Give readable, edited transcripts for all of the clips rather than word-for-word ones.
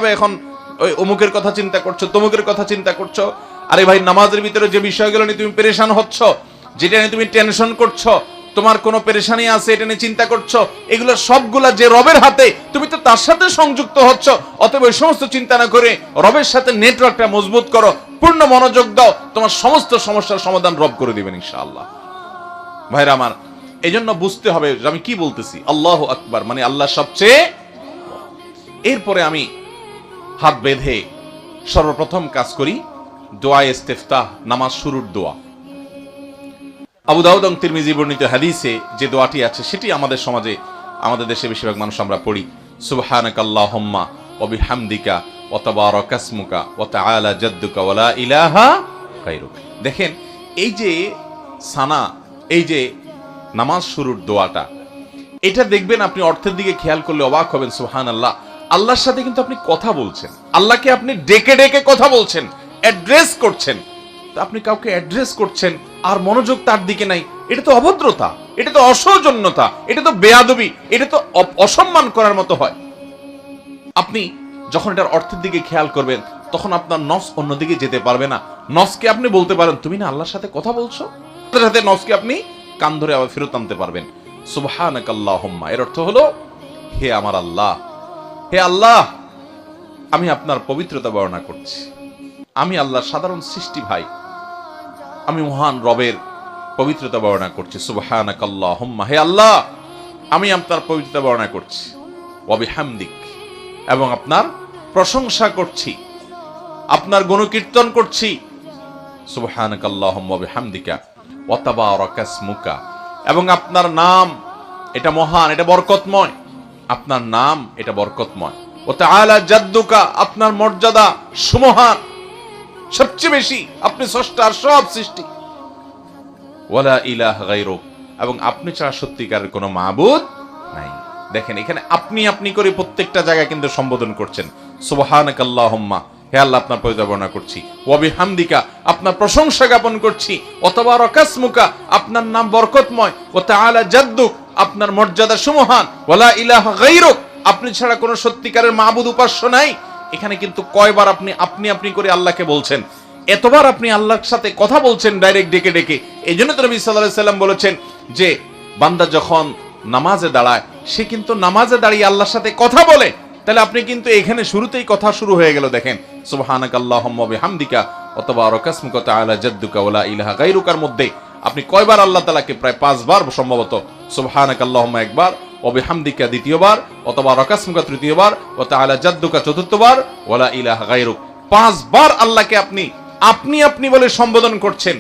এখন ওই অমুকের কথা চিন্তা করছো, তমুকের কথা চিন্তা করছো। আরে ভাই, নামাজের ভিতরে যে বিষয়গুলো নিয়ে তুমি পেরেশান হচ্ছ, যেটা নিয়ে তুমি টেনশন করছো, তোমার কোনো পেরেশানি আছে এটা নিয়ে চিন্তা করছো, এগুলো সবগুলা যে রবের হাতে, তুমি তো তার সাথে সংযুক্ত হচ্ছ। অতএব ওই সমস্ত চিন্তা না করে রবের সাথে নেটওয়ার্কটা মজবুত করো, পূর্ণ মনোযোগ দাও, তোমার সমস্ত সমস্যার সমাধান রব করে দিবেন ইনশাআল্লাহ। ভাইরা আমার, এই জন্য বুঝতে হবে যে আমি কি বলতেছি। আল্লাহু আকবার মানে আল্লাহ সবচেয়ে। এরপরে আমি হাত বেঁধে সর্বপ্রথম কাজ করি দোয়া ইস্তেফতাহ, নামাজ শুরুর দোয়া। আবু দাউদ এবং তিরমিজি বর্ণিত হাদিসে যে দোয়াটি আছে সেটি আমাদের সমাজে, আমাদের দেশে বেশিরভাগ মানুষ আমরা পড়ি। সুবহানাকাল্লাহুম্মা ওয়া বিহামদিকা ওয়া তাবারাকা ইসমুকা ওয়া তাআলা জাদ্দুকা ওয়া লা ইলাহা গায়রুক। দেখেন, এই যে সানা, এই যে নামাজ শুরুর দোয়াটা, এটা দেখবেন আপনি অর্থের দিকে খেয়াল করলে অবাক হবেন। সুবহানাল্লাহ, আল্লাহর সাথে কিন্তু আপনি কথা বলছেন, আল্লাহকে আপনি ডেকে ডেকে কথা বলছেন, অ্যাড্রেস করছেন। তো আপনি কাউকে অ্যাড্রেস করছেন আর মনোযোগ তার দিকে নাই, এটা তো অভদ্রতা, এটা তো অসৌজন্যতা, এটা তো বেয়াদবি, এটা তো অসম্মান করার মতো হয়। আপনি যখন এটার অর্থের দিকে খেয়াল করবেন, তখন আপনার নফস অন্যদিকে যেতে পারবে না। নফসকে আপনি বলতে পারেন, তুমি না আল্লাহর সাথে কথা বলছো, তার সাথে নফসকে আপনি কান ধরে আবার ফেরত আনতে পারবেন। সুবহানাকাল্লাহুম্মা এর অর্থ হলো, হে আমার আল্লাহ, হে আল্লাহ, আমি আপনার পবিত্রতা বর্ণনা করছি। আমি আল্লাহর সাধারণ সৃষ্টি ভাই, আমি মহান রবের পবিত্রতা বর্ণনা করছি। সুবহানাকাল্লাহুম্মা, হে আল্লাহ, আমি আপনার পবিত্রতা বর্ণনা করছি। ওয়া বিহামদিক, এবং আপনার প্রশংসা করছি, আপনার গুণকীর্তন করছি। সুবহানাকাল্লাহুম্মা ওয়া বিহামদিকা ওয়া তাবারাকা ইসমুকা, এবং আপনার নাম এটা মহান, এটা বরকতময়, আপনার নাম এটা বরকতময়। ওয়া তাআলা জাদ্দুকা, আপনার মর্যাদা সুমহান, সবচেয়ে বেশি, আপনি স্রষ্টার সব সৃষ্টি। ওয়ালা ইলাহা গায়রুক, এবং আপনি ছাড়া সত্যিকারের কোনো মাবুদ নাই। দেখেন, এখানে আপনি আপনি করে প্রত্যেকটা জায়গায় কিন্তু সম্বোধন করছেন। সুবহানাকাল্লাহুম্মা, হে আল্লাহ, আপনার পবিত্রতা বর্ণনা করছি। ওয়া বিহামদিকা, আপনার প্রশংসা জ্ঞাপন করছি। ওয়া তাবারাকা ইসমুকা, আপনার নাম বরকতময়। ওয়া তাআলা জাদ্দুক, আপনার মর্যাদা সুমহান। ওয়ালা ইলাহা গায়রুক, আপনি ছাড়া কোনো সত্যিকারের মাবুদ উপাস্য নাই। এখানে কিন্তু কয়বার আপনি আপনি আপনি করে আল্লাহকে বলছেন, এতবার আপনি আল্লাহর সাথে কথা বলছেন ডাইরেক্ট ডেকে ডেকে। এই জন্য তো নবী সাল্লাল্লাহু আলাইহি সাল্লাম বলেছেন যে বান্দা যখন নামাজে দাঁড়ায়, সে কিন্তু নামাজে দাঁড়িয়ে আল্লাহর সাথে কথা বলে। তাহলে আপনি কিন্তু এখানে শুরুতেই কথা শুরু হয়ে গেল। দেখেন, সুবহানাকাল্লাহুম্মা ওয়া বিহামদিকা ওয়া তাবারাকা ইসমুকা ওয়া তাআলা জাদ্দুকা ওয়া লা ইলাহা গায়রুকার মধ্যে আপনি কয়বার আল্লাহ তাআলাকে? প্রায় 5 বার সম্ভবত। সুবহানাকাল্লাহুম্মা একবার, ওয়া বিহামদিকা দ্বিতীয়বার, ওয়া তাবারাকা ইসমুকা তৃতীয়বার, ওয়া তাআলা জাদ্দুকা চতুর্থবার, ওয়া লা ইলাহা গায়রুক 5 বার আল্লাহকে আপনি আপনি আপনি বলে সম্বোধন করছেন।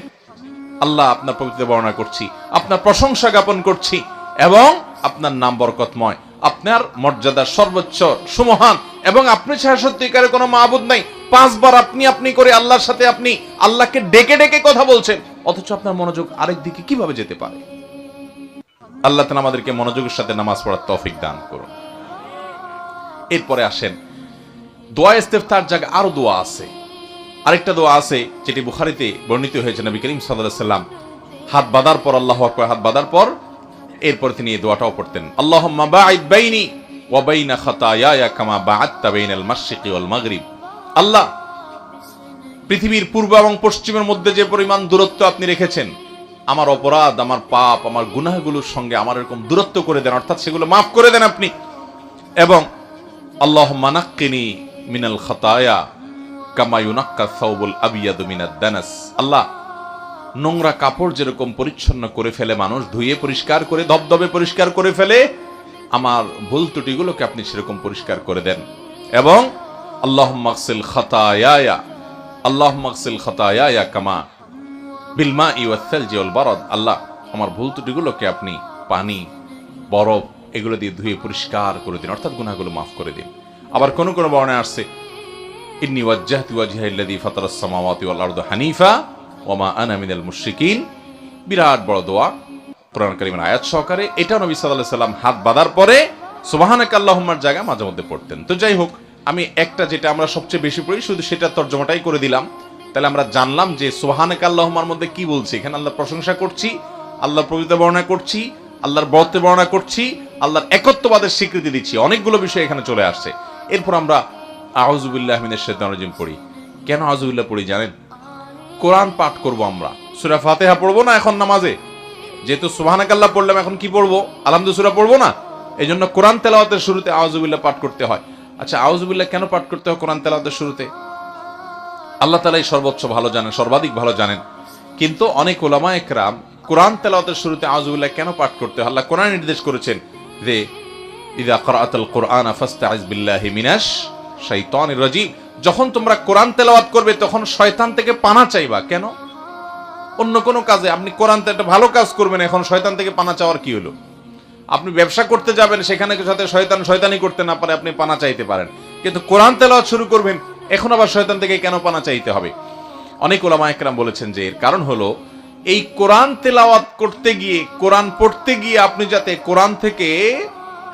আল্লাহ, আপনার পবিত্রতা বর্ণনা করছি, আপনার প্রশংসা জ্ঞাপন করছি, এবং আপনার নাম বরকতময়, আপনার মর্যাদা সর্বোচ্চ সুমহান, এবং আপনি ছাড়া সত্যিকারের কোনো মাবুদ নাই। 5 বার আপনি আপনি করে আল্লাহর সাথে আপনি আল্লাহকে ডেকে ডেকে কথা বলছেন, অথচ আপনার মনোযোগ আরেক দিকে কিভাবে যেতে পারে? আল্লাহ তাআলা আমাদেরকে মনোযোগের সাথে নামাজ পড়ার তৌফিক দান করুন। এরপরে আসেন, দোয়া ইস্তেফতার জায়গায় আরো দোয়া আছে। আরেকটা দোয়া আছে যেটি বুখারীতে বর্ণিত হয়েছে। নবী করিম সাল্লাল্লাহু আলাইহি সাল্লাম হাত বাঁধার পর, আল্লাহু আকবার হাত বাঁধার পর, এরপর তিনি এই দোয়াটাও পড়তেন। আল্লাহুম্মা বাঈদ বাইনি ওয়া বাইনা খাতায়ায়া কামা বাআদতা বাইনাল মাশরিকি ওয়াল মাগরিব। আল্লাহ, পৃথিবীর পূর্ব এবং পশ্চিমের মধ্যে যে পরিমাণ দূরত্ব আপনি রেখেছেন, আমার অপরাধ, আমার পাপ, আমার গুনাহগুলোর সঙ্গে আমার এরকম দূরত্ব করে দেন, অর্থাৎ সেগুলো মাফ করে দেন আপনি। এবং আল্লাহুম্মা নাক্কিনি মিনাল খাতায়া কামা ইউনাক্কা সাওবুল আবিয়াদু মিনাদ দানাস। আল্লাহ, নোংরা কাপড় যেরকম পরিচ্ছন্ন করে ফেলে মানুষ, ধুয়ে পরিষ্কার করে ধবধবে পরিষ্কার করে ফেলে, আমার ভুল ত্রুটিগুলোকে আপনি সেরকম পরিষ্কার করে দেন। এবং আল্লাহুম্মা আগসিল খাতায়ায়া, আল্লাহুম্মা আগসিল খাতায়ায়া কামা বিল মাই ওয়াস সালজি ওয়াল বারাদ। আল্লাহ, আমার ভুল ত্রুটিগুলোকে আপনি পানি, বরফ এগুলো দিয়ে ধুয়ে পরিষ্কার করে দিন, অর্থাৎ গুনাহগুলো মাফ করে দিন। আবার কোন কোন বর্ণনায় আসছে, ইন্নী ওয়াজ্জাহতু ওয়াজহিয়াল্লাযী ফাতারাস সামাওয়াতি ওয়াল আরদা হানিফা ওয়া মা আনা মিনাল মুশরিকিন। বিরাট বড় দোয়া, কোরআন কারীমের আয়াত সহকারে। এটা নবী সাল্লাল্লাহু আলাইহি সাল্লাম হাত বাঁধার পরে সুবহানাকাল্লাহুম্মার জায়গা মাঝে মধ্যে পড়তেন। তো যাই হোক, আমি একটা যেটা আমরা সবচেয়ে বেশি পড়ি শুধু সেটা তর্জমাটাই করে দিলাম। তাহলে আমরা জানলাম যে সুবহানাকাল্লাহুম্মার মধ্যে কি বলছি। এখানে আল্লাহর প্রশংসা করছি, আল্লাহর পবিত্রতা বর্ণনা করছি, আল্লাহর বরত্ব বর্ণনা করছি, আল্লাহর একত্ববাদের স্বীকৃতি দিচ্ছি। অনেকগুলো বিষয় এখানে চলে আসছে। এরপর আমরা আউযু বিল্লাহি মিনাশ শাইতানির রাজিম পড়ি। কেন আউযু বিল্লাহ পড়ি জানেন? কোরআন পাঠ করব আমরা, সূরা ফাতিহা পড়বো না এখন নামাজে? যেহেতু সুবহানাকাল্লাহ পড়লাম, এখন কি পড়বো? আলহামদুলিল্লাহ সূরা পড়বো না? এই জন্য কোরআন তেলাওয়াতের শুরুতে আউযু বিল্লাহ পাঠ করতে হয়। আচ্ছা, আউযু বিল্লাহ কেন পাঠ করতে হয় কোরআন তেলাওয়াতের শুরুতে? আল্লাহ তাআলাই সর্বোচ্চ ভালো জানেন, সর্বাধিক ভালো জানেন। কিন্তু অনেক উলামা একরাম কোরআন তেলাওয়াতের শুরুতে আউযু বিল্লাহ কেন পাঠ করতে হয়? আল্লাহ কোরআনে নির্দেশ করেছেন যে ইযা ক্রাআতাল কুরআনা ফাসতাইজ বিল্লাহি মিনাশ শাইতানির রাজিম। যখন তোমরা কোরআন তেলাওয়াত করবে তখন শয়তান থেকে পানা চাইবা। কেন? অন্য কোনো কাজে আপনি কোরআনতে একটা ভালো কাজ করবেন, এখন শয়তান থেকে পানা চাওয়ার কি হলো? আপনি ব্যবসা করতে যাবেন, সেখানে সাথে শয়তানি করতে না পারে, আপনি পানা চাইতে পারেন। কিন্তু কোরআন তেলাওয়াত শুরু করবেন, এখন আবার শয়তান থেকে কেন পানা চাইতে হবে? অনেক উলামা একরাম বলেছেন যে এর কারণ হলো এই কোরআন তেলাওয়াত করতে গিয়ে, কোরআন পড়তে গিয়ে আপনি যাতে কোরআন থেকে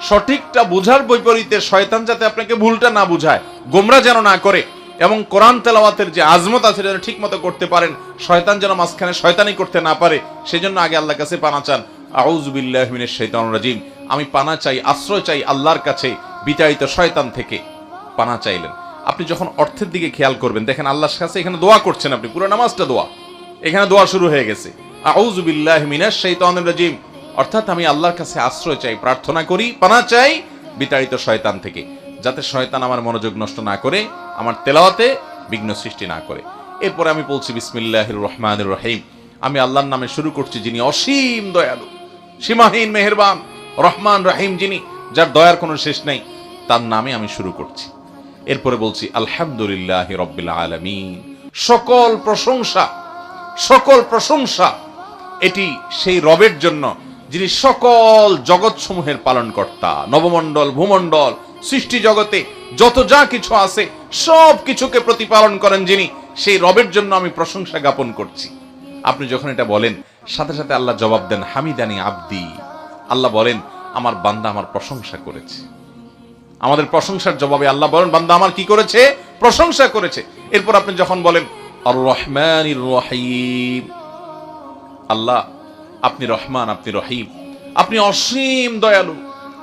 সঠিকটা বুঝার বৈপরীতে শয়তান যাতে আপনাকে ভুলটা না বুঝায়, গোমরা যেন না করে, এবং কোরআন তেলাওয়াতের যে আজমত আছে যেন ঠিক মতো করতে পারেন, শয়তান যেন মাঝখানে শয়তানি করতে না পারে, সেজন্য আগে আল্লাহর কাছে পানা চান। আউযু বিল্লাহি মিনাশ শাইতানির রাজিম, আমি পানা চাই, আশ্রয় চাই আল্লাহর কাছে বিতাড়িত শয়তান থেকে। পানা চাইলেন। আপনি যখন অর্থের দিকে খেয়াল করবেন, দেখেন আল্লাহর কাছে এখানে দোয়া করছেন, আপনি পুরো নামাজটা দোয়া, এখানে দোয়া শুরু হয়ে গেছে। আউযু বিল্লাহি মিনাশ শাইতানির রাজিম, অর্থাৎ আমি আল্লাহর কাছে আশ্রয় চাই, প্রার্থনা করি, পানা চাই বিতাড়িত শয়তান থেকে, যাতে শয়তান আমার মনোযোগ নষ্ট না করে, আমার তেলাওয়াতে বিঘ্ন সৃষ্টি না করে। এরপরে আমি বলছি বিসমিল্লাহির রহমানির রহিম, আমি আল্লাহর নামে শুরু করছি যিনি অসীম দয়ালু, সীমাহীন মেহেরবান, রহমান রহিম, যিনি যার দয়ার কোনো শেষ নেই, তার নামে আমি শুরু করছি। এরপরে বলছি আলহামদুলিল্লাহি রাব্বিল আলামিন, সকল প্রশংসা, সকল প্রশংসা এটি সেই রবের জন্য যিনি সকল জগৎসমূহের পালনকর্তা, নবমণ্ডল, ভূমণ্ডল, সৃষ্টি জগতে যত যা কিছু আছে সব কিছুকে প্রতিপালন করেন যিনি, সেই রবের জন্য আমি প্রশংসা জ্ঞাপন করছি। আপনি যখন এটা বলেন, সাথে সাথে আল্লাহ জবাব দেন হামিদানি আব্দি, আল্লাহ বলেন আমার বান্দা আমার প্রশংসা করেছে। আমাদের প্রশংসার জবাবে আল্লাহ বলেন বান্দা আমার কি করেছে? প্রশংসা করেছে। এরপর আপনি যখন বলেন আর রহমানির রহিম, আল্লাহ আপনি রহমান, আপনি রহিম, আপনি অসীম দয়ালু,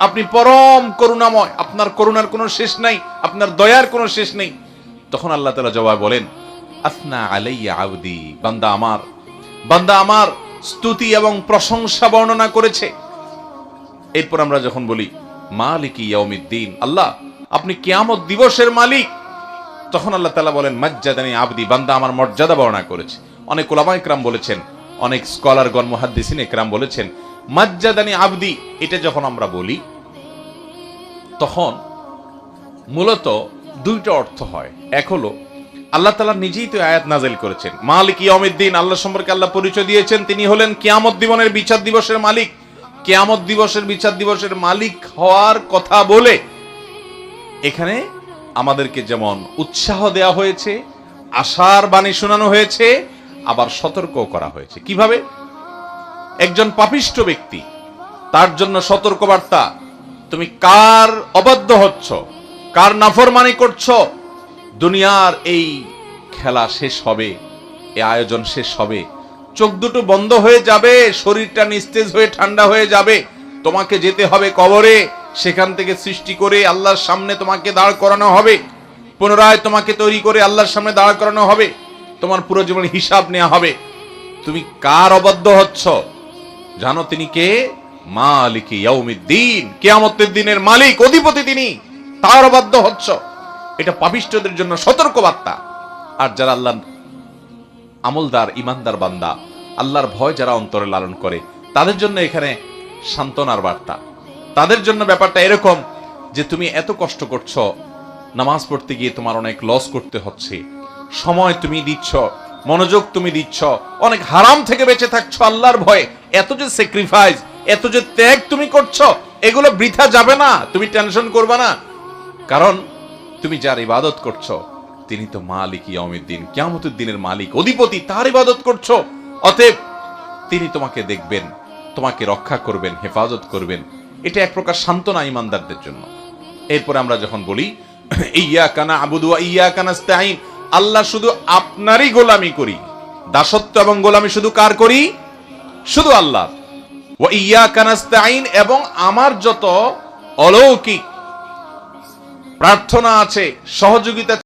আপনি পরম করুণাময়, আপনার করুণার কোনো শেষ নাই, আপনার দয়ার কোনো শেষ নেই। তখন আল্লাহ তাআলা জবাব বলেন আসনা আলাইয়া আবদি, বান্দা আমার স্তুতি এবং প্রশংসা বর্ণনা করেছে। এরপর আমরা যখন বলি মালিকি ইয়াউমিদ্দিন, আল্লাহ আপনি কিয়ামত দিবসের মালিক, তখন আল্লাহ তাআলা বলেন মাজ্জাদানি আবদি, বান্দা আমার মর্যাদা বর্ণনা করেছে। অনেক উলামা ইকরাম বলেছেন, অনেক স্কলারগণ, মুহাদ্দিসিন ইকরাম বলেছেন মাজ্জাদানি আবদি, এটা যখন আমরা বলি তখন মূলত দুইটা অর্থ হয়। এক হলো আল্লাহ তাআলা নিজেই তো আয়াত নাযিল করেছেন, মালিক ইয়াউমিদ্দিন, আল্লাহ সম্পর্কে আল্লাহ পরিচয় দিয়েছেন তিনি হলেন কিয়ামত দিবসের বিচার দিবসের মালিক। কিয়ামত দিবসের বিচার দিবসের মালিক হওয়ার কথা বলে এখানে আমাদেরকে যেমন উৎসাহ দেয়া হয়েছে, আশার বাণী শোনানো হয়েছে, আবার সতর্ক করা হয়েছে। কিভাবে? একজন পাপিষ্ঠ ব্যক্তি, তার জন্য সতর্কবার্তা, তুমি কার অবাধ্য হচ্ছ, কার নাফরমানি করছো, দুনিয়ার এই খেলা শেষ হবে, এই আয়োজন শেষ হবে, চোখ দুটো বন্ধ হয়ে যাবে, শরীরটা নিস্তেজ হয়ে ঠান্ডা হয়ে যাবে, তোমাকে যেতে হবে কবরে, সেখান থেকে সৃষ্টি করে আল্লাহর সামনে তোমাকে দাঁড় করানো হবে, পুনরায় তোমাকে তৈরি করে আল্লাহর সামনে দাঁড় করানো হবে, তোমার পুরো জীবন হিসাব নেওয়া হবে। তুমি কার অবাধ্য হচ্ছ জানো? তিনি কে? মালিকি ইয়াউমিদ্দিন, কিয়ামতের দিনের মালিক, অধিপতি তিনি, তার অবাধ্য হচ্ছ। এটা পাপিষ্ঠদের জন্য সতর্কবার্তা। আর যারা আল্লাহ আমলদার, ইমানদার বান্দা, আল্লাহর ভয় যারা অন্তরে লালন করে, তাদের জন্য এখানে সান্ত্বনার বার্তা। তাদের জন্য ব্যাপারটা এরকম যে তুমি এত কষ্ট করছো, নামাজ পড়তে গিয়ে তোমার অনেক লস করতে হচ্ছে, সময় তুমি দিচ্ছ, মনোযোগ তুমি দিচ্ছ, অনেক হারাম থেকে বেঁচে থাকছো আল্লাহর ভয়ে, এত যে স্যাক্রিফাইস, এত যে ত্যাগ তুমি করছো, এগুলো বৃথা যাবে না, তুমি টেনশন করবে না, কারণ তুমি যার ইবাদত করছো তিনি তো মালিক ইয়াউমিদ্দিন, কিয়ামতের দিনের মালিক, অধিপতি, তার ইবাদত করছো, অতএব তিনি তোমাকে দেখবেন, তোমাকে রক্ষা করবেন, হেফাজত করবেন। এটা এক প্রকার সান্ত্বনা ইমানদারদের জন্য। এরপরে আমরা যখন বলি ইয়্যাকা না'বুদু ওয়া ইয়্যাকা নাস্তাঈন, আল্লাহ শুধু আপনারই গোলামি করি, দাসত্ব এবং গোলামি শুধু কার করি? শুধু আল্লাহ। ওয়া ইয়্যাকা নাস্তাঈন, এবং আমার যত অলৌকিক প্রার্থনা আছে, সহযোগিতা